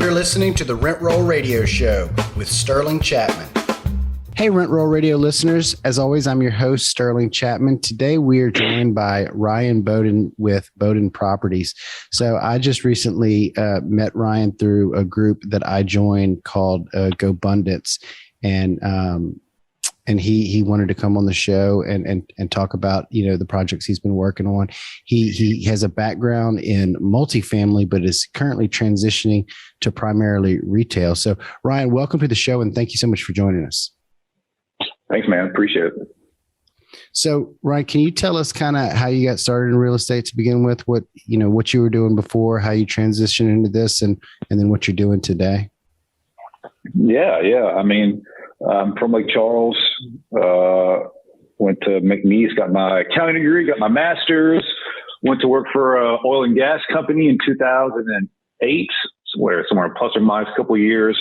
You're listening to the Rent Roll Radio Show with Sterling Chapman. Hey, Rent Roll Radio listeners. As always, I'm your host, Sterling Chapman. Today, we are joined by Ryan Bodin with Bodin Properties. So I just recently met Ryan through a group that I joined called GoBundance. And he wanted to come on the show and talk about, you know, the projects he's been working on. He has a background in multifamily, but is currently transitioning to primarily retail. So Ryan, welcome to the show and thank you so much for joining us. Thanks, man. Appreciate it. So Ryan, can you tell us kind of how you got started in real estate to begin with, what you were doing before, how you transitioned into this and then what you're doing today? Yeah. I mean, I'm from Lake Charles, went to McNeese, got my accounting degree, got my master's, went to work for an oil and gas company in 2008, somewhere plus or minus a couple of years.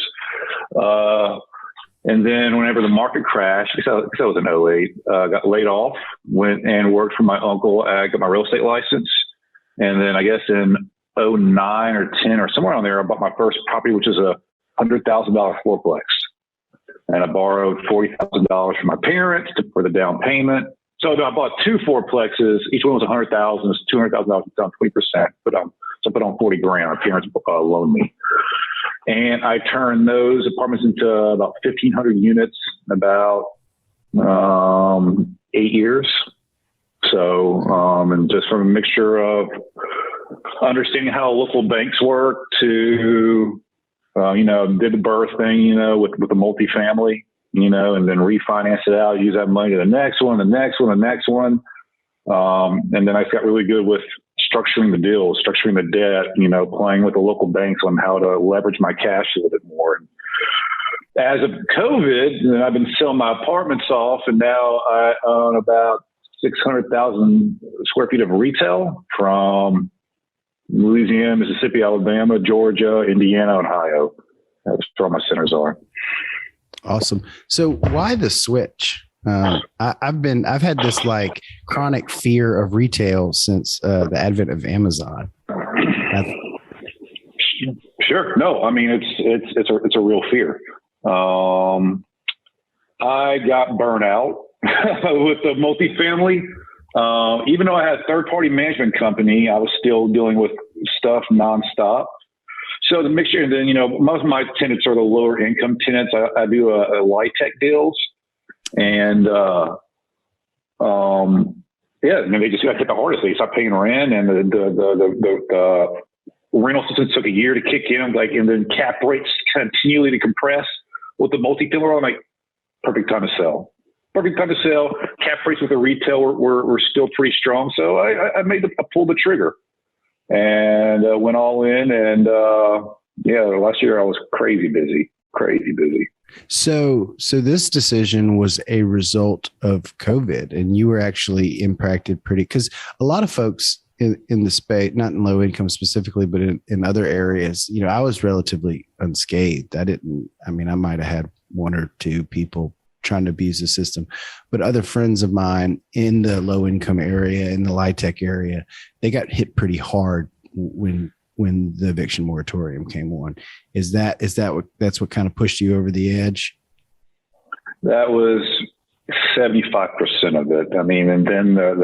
And then whenever the market crashed, because I was in 08, got laid off, went and worked for my uncle. I got my real estate license. And then I guess in 09 or 10 or somewhere on there, I bought my first property, which is a $100,000 fourplex. And I borrowed $40,000 from my parents for the down payment. So I bought two fourplexes. Each one was $100,000. It's $200,000 down 20%. So I put on $40,000. My parents loaned me, and I turned those apartments into about 1,500 units in about 8 years. So, and just from a mixture of understanding how local banks work to did the birth thing, with the multifamily, and then refinance it out, use that money to the next one. And then I got really good with structuring the deals, structuring the debt, playing with the local banks on how to leverage my cash a little bit more. And as of COVID, I've been selling my apartments off, and now I own about 600,000 square feet of retail from Louisiana, Mississippi, Alabama, Georgia, Indiana, Ohio. That's where my centers are. Awesome. So why the switch? I've had this like chronic fear of retail since the advent of Amazon. Sure. No, I mean, it's a real fear. I got burnt out with the multifamily. Even though I had a third-party management company, I was still dealing with stuff nonstop. So the mixture, and then, most of my tenants are the lower income tenants. I do a light tech deals, and they just got hit the hardest. They stopped paying rent, and the rental system took a year to kick in. And then cap rates continually to compress with the multifamily. I'm like, perfect time to sell. Cap rates with the retail were still pretty strong. So I pulled the trigger and went all in. And last year I was crazy busy. So this decision was a result of COVID, and you were actually impacted because a lot of folks in the space, not in low income specifically, but in other areas, I was relatively unscathed. I might have had one or two people trying to abuse the system, but other friends of mine in the low income area, in the light tech area, they got hit pretty hard when the eviction moratorium came on. That's what kind of pushed you over the edge? That was 75% of it. I mean, and then I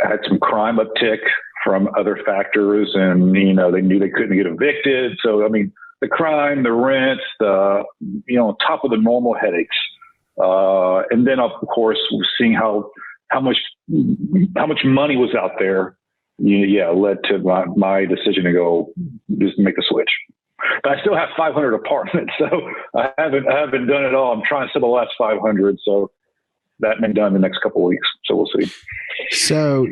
had some crime uptick from other factors, and they knew they couldn't get evicted. So I mean, the crime, the rent, on top of the normal headaches. And then, of course, seeing how much money was out there, led to my decision to go just make the switch. But I still have 500 apartments, so I haven't done it all. I'm trying to sell the last 500, so that may be done in the next couple of weeks. So we'll see. So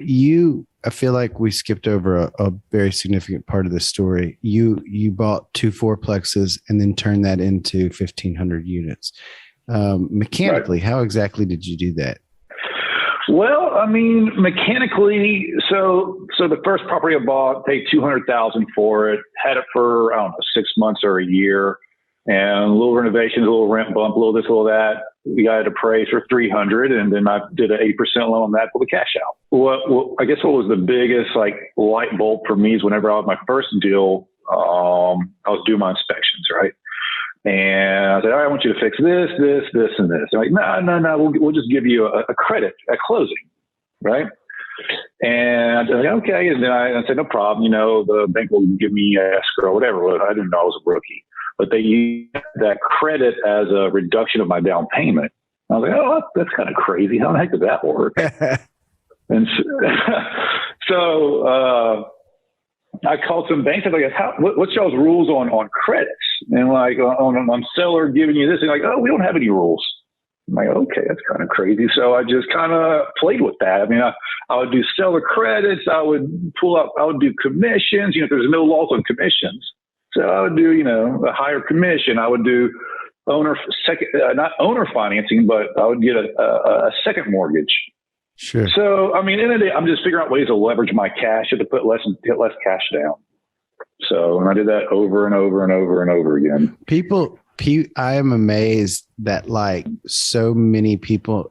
I feel like we skipped over a very significant part of the story. You bought two fourplexes and then turned that into 1,500 units. Mechanically, right. How exactly did you do that? Well, I mean, mechanically, so the first property I bought, paid $200,000 for it, had it for, 6 months or a year, and a little renovations, a little rent bump, a little this, a little that. We got it appraised for $300,000, and then I did an 8% loan on that for the cash out. Well, I guess what was the biggest light bulb for me is whenever I had my first deal, I was doing my inspections, right? And I said, all right, I want you to fix this, this, this, and this. They're like, no, we'll just give you a credit at closing, right? And I said, okay. And then I said, no problem. The bank will give me escrow, whatever. I didn't know I was a rookie, but they used that credit as a reduction of my down payment. I was like, oh, that's kind of crazy. How the heck did that work? And so I called some banks. I was like, what's y'all's rules on credits? And like on seller giving you this, and like, oh, we don't have any rules. I'm like, okay, that's kind of crazy. So I just kind of played with that. I mean, I would do seller credits. I would do commissions. There's no laws on commissions. So I would do, a higher commission. I would do not owner financing, but I would get a second mortgage. Sure. So, I mean, in the end of the day, I'm just figuring out ways to leverage my cash to get less cash down. So, and I did that over and over and over and over again. I am amazed that like so many people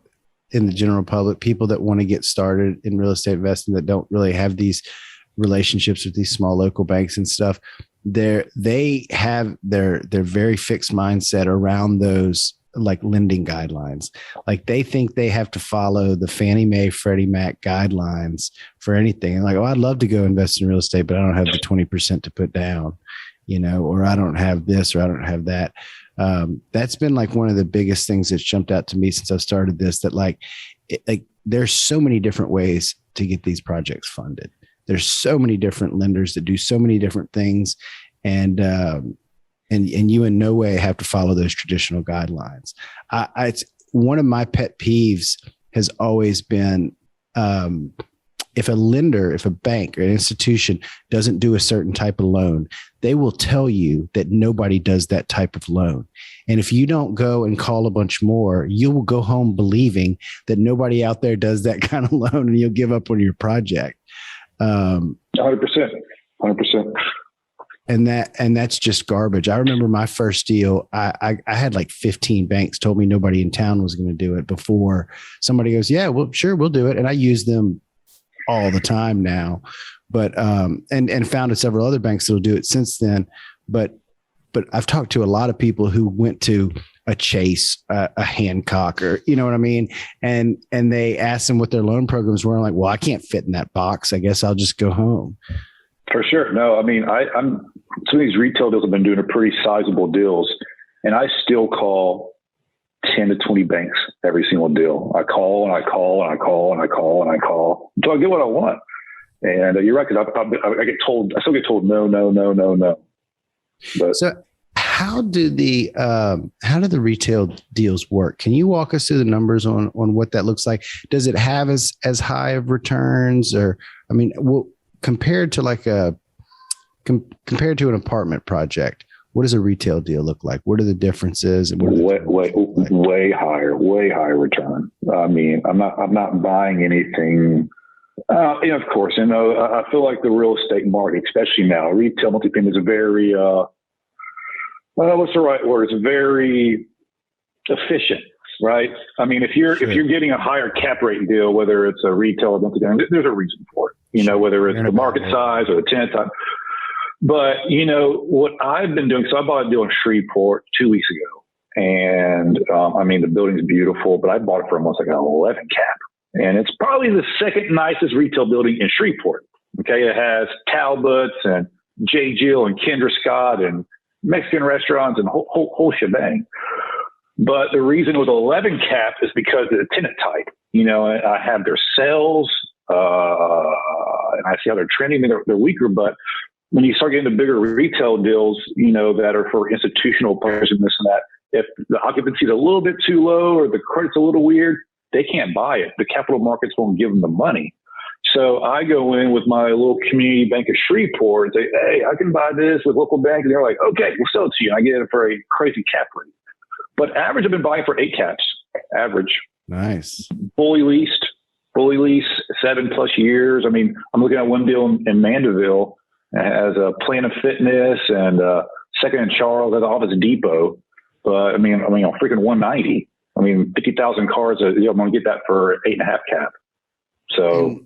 in the general public, people that want to get started in real estate investing that don't really have these relationships with these small local banks and stuff, they have their very fixed mindset around those like lending guidelines. Like they think they have to follow the Fannie Mae, Freddie Mac guidelines for anything. And like, oh, I'd love to go invest in real estate, but I don't have the 20% to put down, or I don't have this, or I don't have that. That's been like one of the biggest things that's jumped out to me since I've started this, that like there's so many different ways to get these projects funded. There's so many different lenders that do so many different things. And you in no way have to follow those traditional guidelines. It's one of my pet peeves has always been, if a bank or an institution doesn't do a certain type of loan, they will tell you that nobody does that type of loan. And if you don't go and call a bunch more, you will go home believing that nobody out there does that kind of loan, and you'll give up on your project. 100%. And that's just garbage. I remember my first deal, I had like 15 banks told me nobody in town was going to do it before somebody goes, yeah, well, sure, we'll do it. And I use them all the time now, but, and founded several other banks that'll do it since then. But I've talked to a lot of people who went to a Chase, a Hancock, or, you know what I mean? And they asked them what their loan programs were. I'm like, well, I can't fit in that box. I guess I'll just go home. For sure. No, I mean, I'm some of these retail deals have been doing a pretty sizable deals, and I still call 10 to 20 banks every single deal. I call and I call and I call and I call and I call until I get what I want. And you're right, because I still get told no. But so how do the retail deals work? Can you walk us through the numbers on what that looks like? Does it have as high of returns, or, I mean, compared to compared to an apartment project, what does a retail deal look like? What are the differences? And way higher return. I mean, I'm not buying anything. Of course, I feel like the real estate market, especially now, retail multifamily is a very, what's the right word? It's very efficient, right? I mean, if you're getting a higher cap rate deal, whether it's a retail or multifamily, there's a reason for it. Whether it's the market size or the tenant type. But, what I've been doing, so I bought a deal in Shreveport 2 weeks ago. And, the building's beautiful, but I bought it for almost like an 11 cap. And it's probably the second nicest retail building in Shreveport. Okay. It has Talbot's and J. Jill and Kendra Scott and Mexican restaurants and whole shebang. But the reason it was 11 cap is because of the tenant type. I have their sales, and I see how they're trending. They're weaker, but when you start getting the bigger retail deals, that are for institutional players and this and that, if the occupancy is a little bit too low or the credit's a little weird, they can't buy it. The capital markets won't give them the money. So I go in with my little community bank of Shreveport and say, hey, I can buy this with local bank. And they're like, okay, we'll sell it to you. And I get it for a crazy cap rate. But average, I've been buying for 8 caps, average. Nice. Fully lease, 7+ years. I mean, I'm looking at one deal in Mandeville. It has a Planet Fitness and second in Charles at Office Depot. But I mean, freaking 190. 50,000 cars. I'm going to get that for 8.5 cap. So,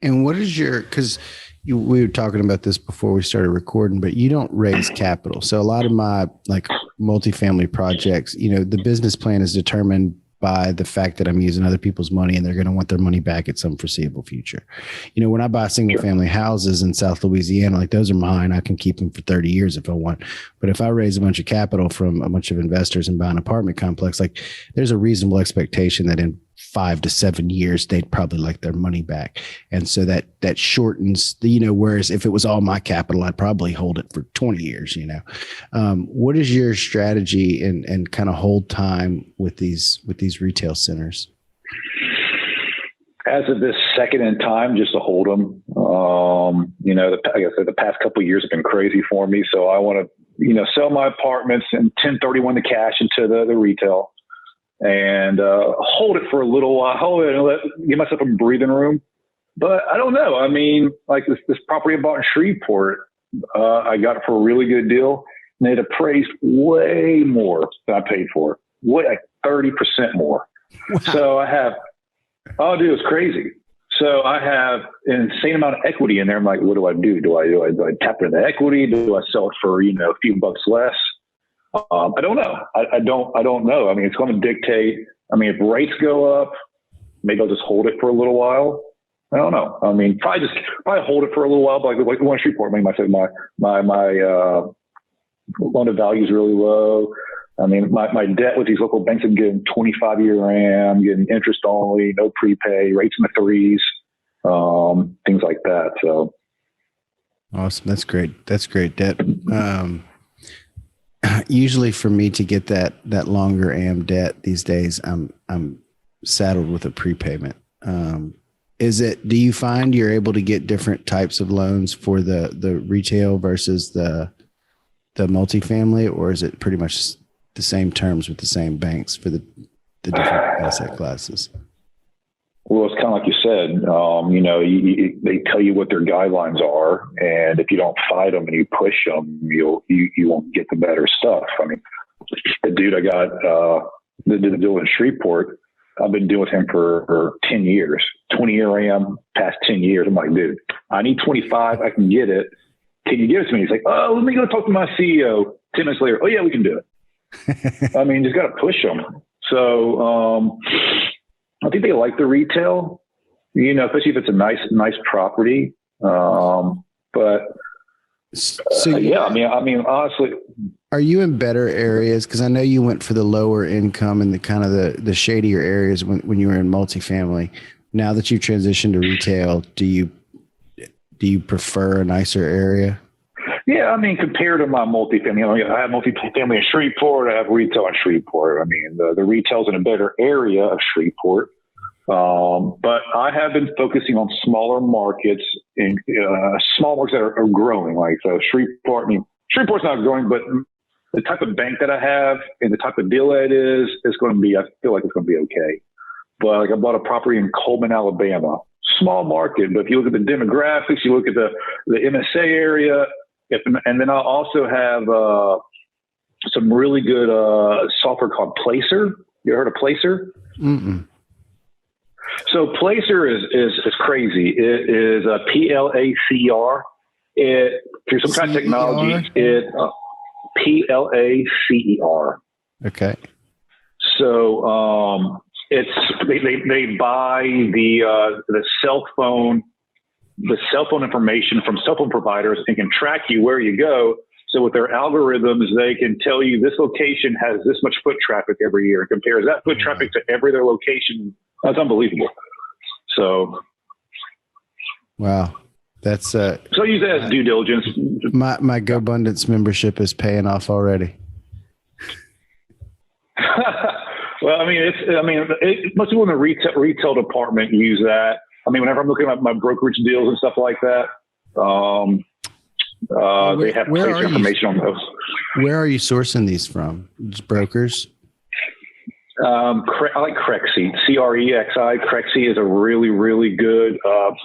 and what is because we were talking about this before we started recording, but you don't raise capital. So a lot of my like multifamily projects, the business plan is determined by the fact that I'm using other people's money and they're going to want their money back at some foreseeable future. When I buy single family houses in South Louisiana, like those are mine. I can keep them for 30 years if I want. But if I raise a bunch of capital from a bunch of investors and buy an apartment complex, like there's a reasonable expectation that in 5 to 7 years, they'd probably like their money back. And so that shortens whereas if it was all my capital, I'd probably hold it for 20 years, What is your strategy and kind of hold time with these retail centers? As of this second in time, just to hold them. Like I said, the past couple of years have been crazy for me. So I want to, sell my apartments and 1031 the cash into the retail. And hold it for a little while, hold it and give myself a breathing room. But I don't know. I mean, like this property I bought in Shreveport, I got it for a really good deal, and it appraised way more than I paid for it, like 30% more. Wow. So I have, dude, it's crazy. So I have an insane amount of equity in there. I'm like, what do I do? Do I tap into the equity? Do I sell it for a few bucks less? I don't know. I don't know. I mean, it's going to dictate. I mean, if rates go up, maybe I'll just hold it for a little while. I don't know. I mean, probably hold it for a little while. But like one Shreveport, maybe my loan to value is really low. I mean, my debt with these local banks, I'm getting 25-year RAM, getting interest only, no prepay, rates in the threes, things like that. So awesome. That's great. That's great debt. Usually for me to get that longer AM debt these days, I'm saddled with a prepayment. Do you find you're able to get different types of loans for the retail versus the multifamily, or is it pretty much the same terms with the same banks for the different asset classes? Well, it's kind of like you said, they tell you what their guidelines are, and if you don't fight them and you push them, you won't get the better stuff. I mean, the dude I got the deal in Shreveport, I've been dealing with him for 10 years, 20-year AM, past 10 years. I'm like, dude, I need 25. I can get it. Can you give it to me? He's like, oh, let me go talk to my CEO. 10 minutes later, oh yeah, we can do it. I mean, just got to push them. So, I think they like the retail, especially if it's a nice property. But so yeah, I mean, honestly, are you in better areas? Because I know you went for the lower income and the kind of the shadier areas when you were in multifamily. Now that you've transitioned to retail, do you prefer a nicer area? Yeah, I mean, compared to my multifamily, I have multifamily in Shreveport. I have retail in Shreveport. I mean, the retail's in a better area of Shreveport. But I have been focusing on smaller markets in small markets that are growing. Like so Shreveport, I mean, Shreveport's not growing, but the type of bank that I have and the type of deal it is going to be, I feel like it's going to be okay. But like I bought a property in Coleman, Alabama, small market. But if you look at the demographics, you look at the MSA area, and then I'll also have some really good software called Placer. You heard of Placer? Mm-mm. So Placer is crazy. It is a PLACER. Through some kind of technology, PLACER. Okay. So they buy the cell phone information from cell phone providers and can track you where you go. So with their algorithms, they can tell you this location has this much foot traffic every year and compares that foot traffic to every other location. That's unbelievable. So, wow, that's so I use that as due diligence. My GoBundance membership is paying off already. Well, I mean, most people in the retail department use that. I mean, whenever I'm looking at my brokerage deals and stuff like that, they have place information on those. Where are you sourcing these from? Just brokers? I like Crexi, CREXI. Crexi is a really, really good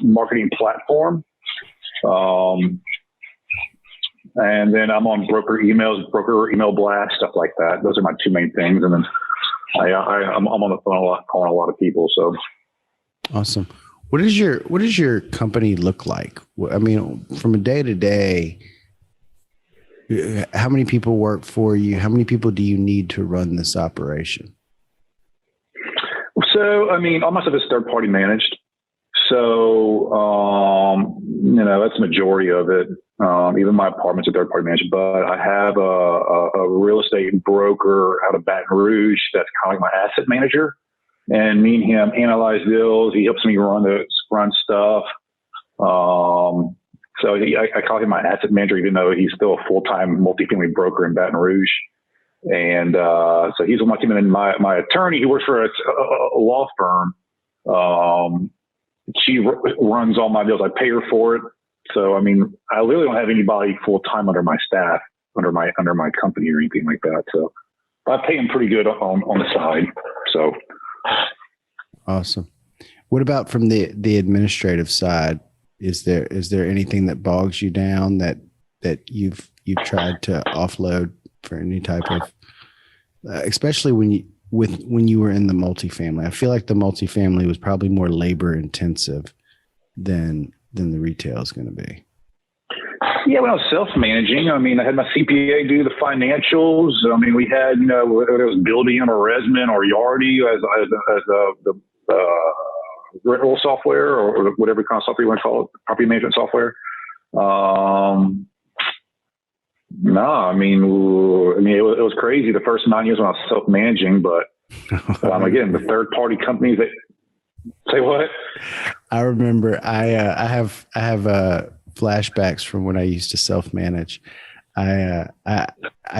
marketing platform. And then I'm on broker email blast, stuff like that. Those are my two main things. And then I'm on the phone a lot, calling a lot of people. So awesome. what does your company look like? I mean, from a day to day, how many people work for you? How many people do you need to run this operation? So, I mean, all my stuff is third party managed. So, that's the majority of it. Even my apartment's a third party managed, but I have a real estate broker out of Baton Rouge that's kind of like my asset manager. And me and him analyze deals. He helps me run stuff. So I call him my asset manager, even though he's still a full-time multifamily broker in Baton Rouge. And so he's on my team. And then my attorney, who works for a law firm, she runs all my deals. I pay her for it. So, I mean, I literally don't have anybody full-time under my staff, under my company or anything like that. So I pay him pretty good on the side. So. Awesome. What about from the administrative side? Is there anything that bogs you down that you've tried to offload for any type of, especially when you were in the multifamily? I feel like the multifamily was probably more labor intensive than the retail is going to be. Yeah, when I was self-managing, I mean, I had my CPA do the financials. I mean, we had, whether it was building or Resman or Yardi as the rental software or whatever kind of software you want to call it, property management software. No, I mean, it was crazy the first 9 years when I was self-managing, but again, the third-party companies that say what? I remember I have flashbacks from when I used to self-manage. I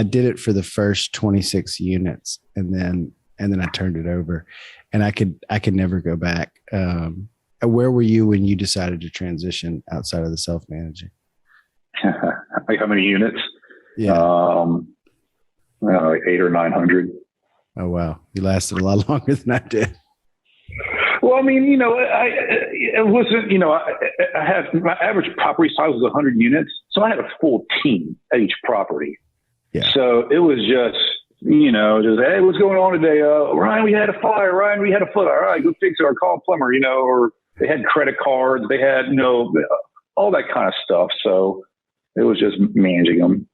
did it for the first 26 units and then I turned it over, and I could never go back. Where were you when you decided to transition outside of the self-managing? Like how many units? Yeah. Like 800 or 900. Oh, wow. You lasted a lot longer than I did. Well, I mean, it wasn't, I had my average property size was 100 units. So I had a full team at each property. Yeah. So it was just, hey, what's going on today? Ryan, we had a fire. Ryan, we had a flood. All right, go fix it or call a plumber, or they had credit cards. They had, all that kind of stuff. So it was just managing them.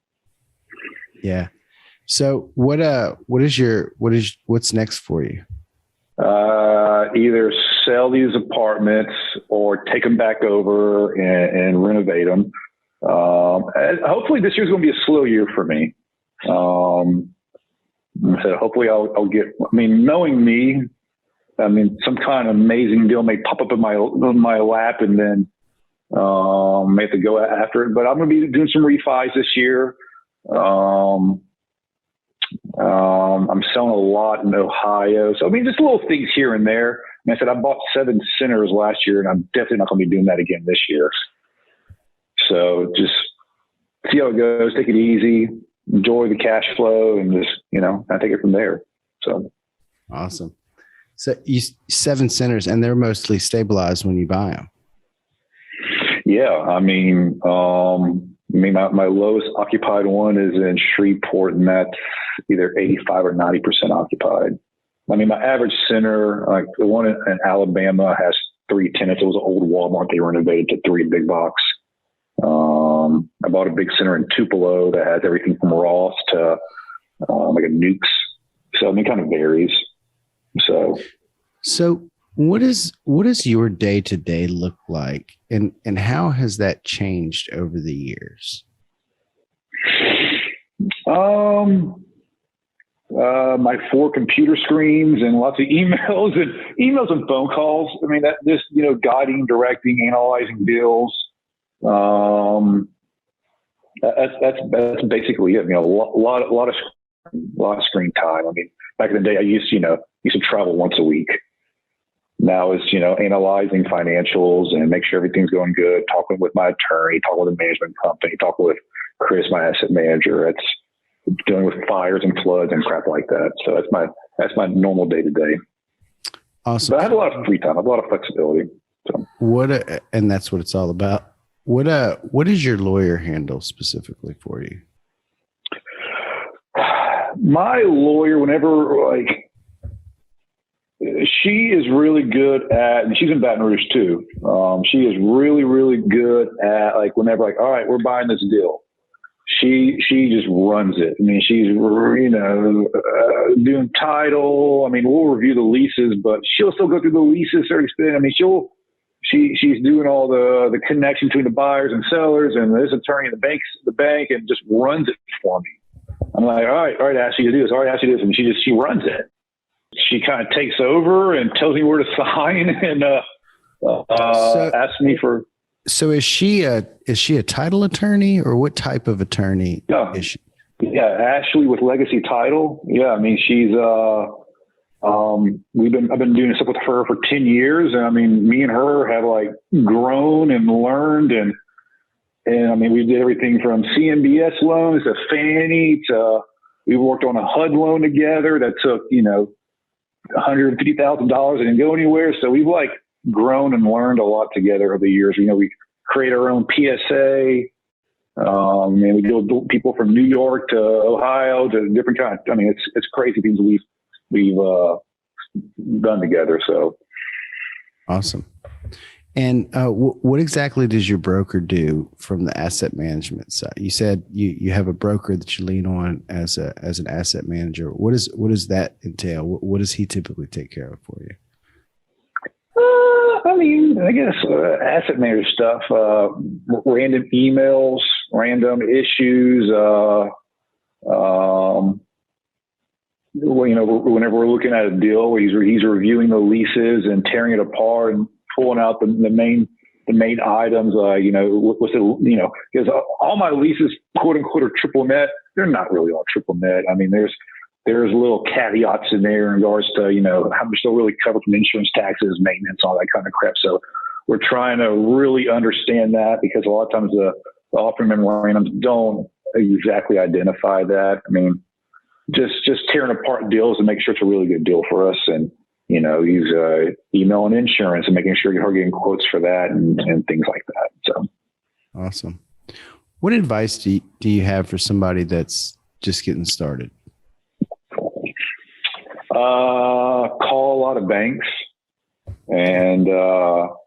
Yeah. So what's next for you? Either sell these apartments or take them back over and renovate them. And hopefully this year's going to be a slow year for me. So hopefully I'll get, knowing me, some kind of amazing deal may pop up in my lap and then, may have to go after it, but I'm going to be doing some refis this year. I'm selling a lot in Ohio. So, just little things here and there. I said, I bought 7 centers last year, and I'm definitely not going to be doing that again this year. So just see how it goes, take it easy, enjoy the cash flow, and just, I take it from there. So. Awesome. So 7 centers, and they're mostly stabilized when you buy them. Yeah. My lowest occupied one is in Shreveport, and that's either 85 or 90% occupied. My average center, like the one in Alabama, has 3 tenants. It was an old Walmart. They renovated to 3 big box. I bought a big center in Tupelo that has everything from Ross to like a Nukes. So it kind of varies. So what does your day to day look like, and how has that changed over the years? My 4 computer screens and lots of emails and phone calls. That just, guiding, directing, analyzing deals. That's basically it. A lot of screen time. Back in the day, I used to travel once a week. Now it's, analyzing financials and make sure everything's going good, talking with my attorney, talking with the management company, talking with Chris, my asset manager. It's dealing with fires and floods and crap like that. So that's my normal day to day. Awesome. But I have a lot of free time. I have a lot of flexibility. So and that's what it's all about. What is your lawyer handle specifically for you? My lawyer, whenever She is really good at, and she's in Baton Rouge too. She is really, really good at, like, whenever, like, all right, we're buying this deal. She just runs it. I mean, she's, doing title. I mean, we'll review the leases, but she'll still go through the leases, I mean, she's doing all the connection between the buyers and sellers and this attorney and the bank, and just runs it for me. I'm like, all right, I asked you to do this. All right, I asked you to do this. And she runs it. She kind of takes over and tells me where to sign and asks me for. So is she a title attorney, or what type of attorney is she? Yeah, Ashley with Legacy Title. Yeah, I mean, she's I've been doing stuff with her for 10 years, and I mean, me and her have like grown and learned, and I mean, we did everything from CMBS loans to Fannie to we worked on a HUD loan together that took $150,000 and didn't go anywhere. So we've like grown and learned a lot together over the years. We create our own PSA. And we deal with people from New York to Ohio to different kinds. I mean, it's crazy things we've done together. So awesome. And what exactly does your broker do from the asset management side? You said you have a broker that you lean on as an asset manager. What does that entail? What does he typically take care of for you? I mean, I guess asset manager stuff, random emails, random issues. Whenever we're looking at a deal, he's reviewing the leases and tearing it apart and pulling out the main items. Because all my leases, quote unquote, are triple net. They're not really all triple net. I mean, there's little caveats in there in regards to, how much they'll really cover from insurance, taxes, maintenance, all that kind of crap. So we're trying to really understand that, because a lot of times the offering memorandums don't exactly identify that. I mean, just tearing apart deals and make sure it's a really good deal for us. And, he's emailing insurance and making sure you're getting quotes for that and things like that. So awesome. What advice do you have for somebody that's just getting started? Call a lot of banks, and real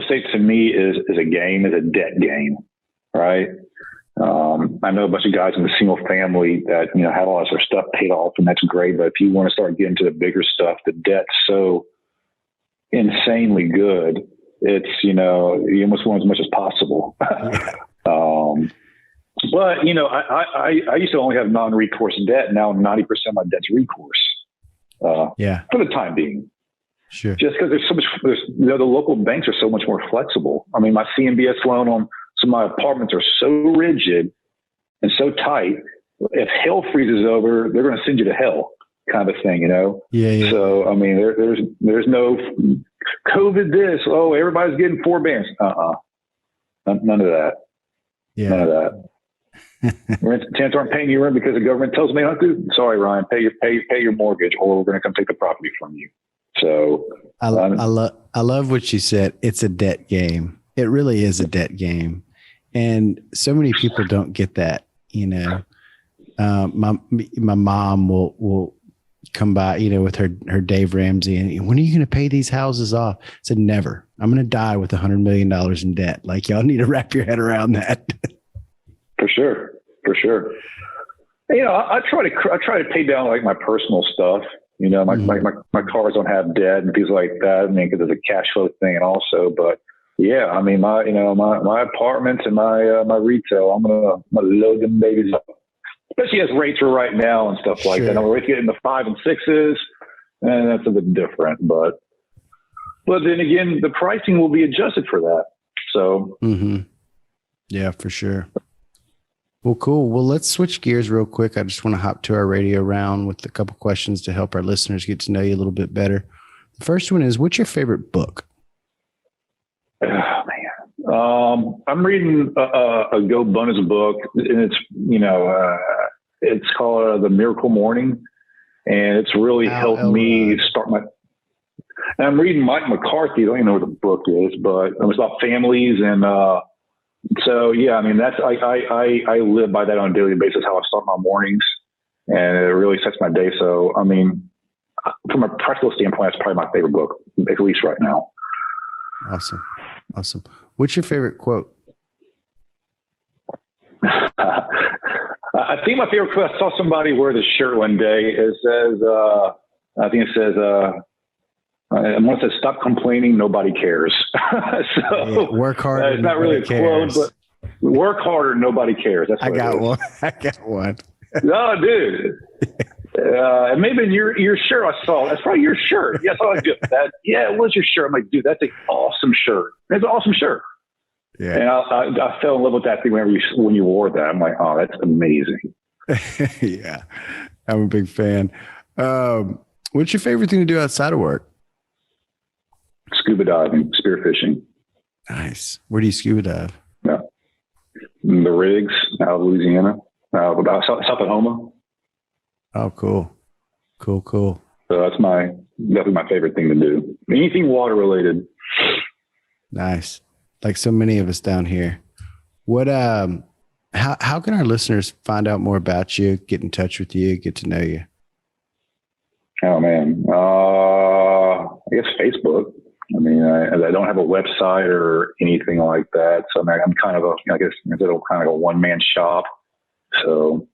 estate to me is a game, is a debt game, right? I know a bunch of guys in the single family that have all their stuff paid off, and that's great. But if you want to start getting to the bigger stuff, the debt's so insanely good. It's you almost want as much as possible. But I used to only have non-recourse debt. Now 90% of my debt's recourse. For the time being. Sure. Just because the local banks are so much more flexible. I mean, my CMBS loan on some of my apartments are so rigid and so tight. If hell freezes over, they're going to send you to hell, kind of thing, Yeah. So I mean, there's no COVID. Everybody's getting forbearance. None of that. Yeah. None of that. Tenants aren't paying you rent because the government tells them they don't do. Sorry, Ryan, pay your mortgage, or we're going to come take the property from you. So I love what you said. It's a debt game. It really is a debt game, and so many people don't get that. My mom will come by, with her Dave Ramsey, and when are you going to pay these houses off? I said, never. I'm going to die with $100 million in debt. Like, y'all need to wrap your head around that. For sure. I try to pay down like my personal stuff. My cars don't have debt and things like that. I mean, because it's a cash flow thing, and also, but yeah, I mean, my apartments and my retail, I'm gonna load them babies up, especially as rates are right now and stuff like that. I'm rates getting the 5 and 6s, and that's a bit different. But then again, the pricing will be adjusted for that. So yeah, for sure. Well, cool. Well, let's switch gears real quick. I just want to hop to our radio round with a couple questions to help our listeners get to know you a little bit better. The first one is, what's your favorite book? Oh, man. I'm reading a Go Bonus book, and it's called The Miracle Morning, and it's really helped me start my. And I'm reading Mike McCarthy. I don't even know what the book is, but it was about families and. So yeah, I mean, that's I live by that on a daily basis, how I start my mornings, and it really sets my day. So I mean, from a practical standpoint, that's probably my favorite book, at least right now. Awesome. What's your favorite quote? I think my favorite quote, I saw somebody wear this shirt one day. It says, I think it says, one says, "Stop complaining, nobody cares." So work harder. It's not really a quote, but work harder, nobody cares. That's what I got one. No, dude. It may have been your shirt I saw. That's probably your shirt. Yes, I like that. Yeah, it was your shirt. I'm like, dude, that's an awesome shirt. It's an awesome shirt. Yeah. And I fell in love with that thing when you wore that. I'm like, oh, that's amazing. Yeah, I'm a big fan. What's your favorite thing to do outside of work? Scuba diving, spearfishing. Nice. Where do you scuba dive? Yeah. The rigs out of Louisiana, about South Oklahoma. Oh, cool. So that's definitely my favorite thing to do. Anything water related. Nice. Like so many of us down here. What, how can our listeners find out more about you, get in touch with you, get to know you? Oh man. I guess Facebook. I mean, I don't have a website or anything like that. So I'm kind of kind of a one-man shop. So.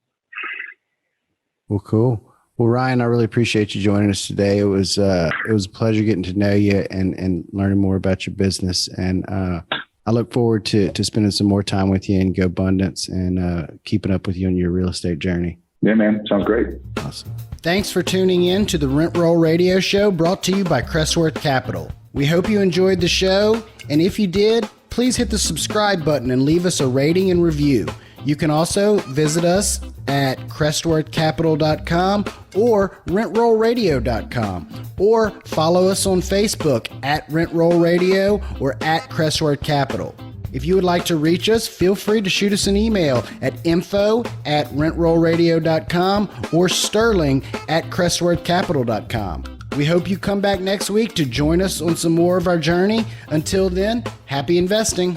Well, cool. Well, Ryan, I really appreciate you joining us today. It was a pleasure getting to know you and learning more about your business. And I look forward to spending some more time with you in GoBundance and keeping up with you on your real estate journey. Yeah, man. Sounds great. Awesome. Thanks for tuning in to the Rent Roll Radio Show, brought to you by Crestworth Capital. We hope you enjoyed the show. And if you did, please hit the subscribe button and leave us a rating and review. You can also visit us at crestworthcapital.com or rentrollradio.com, or follow us on Facebook at Rentroll Radio or at Crestworth Capital. If you would like to reach us, feel free to shoot us an email at info@rentrollradio.com or sterling@crestworthcapital.com. We hope you come back next week to join us on some more of our journey. Until then, happy investing.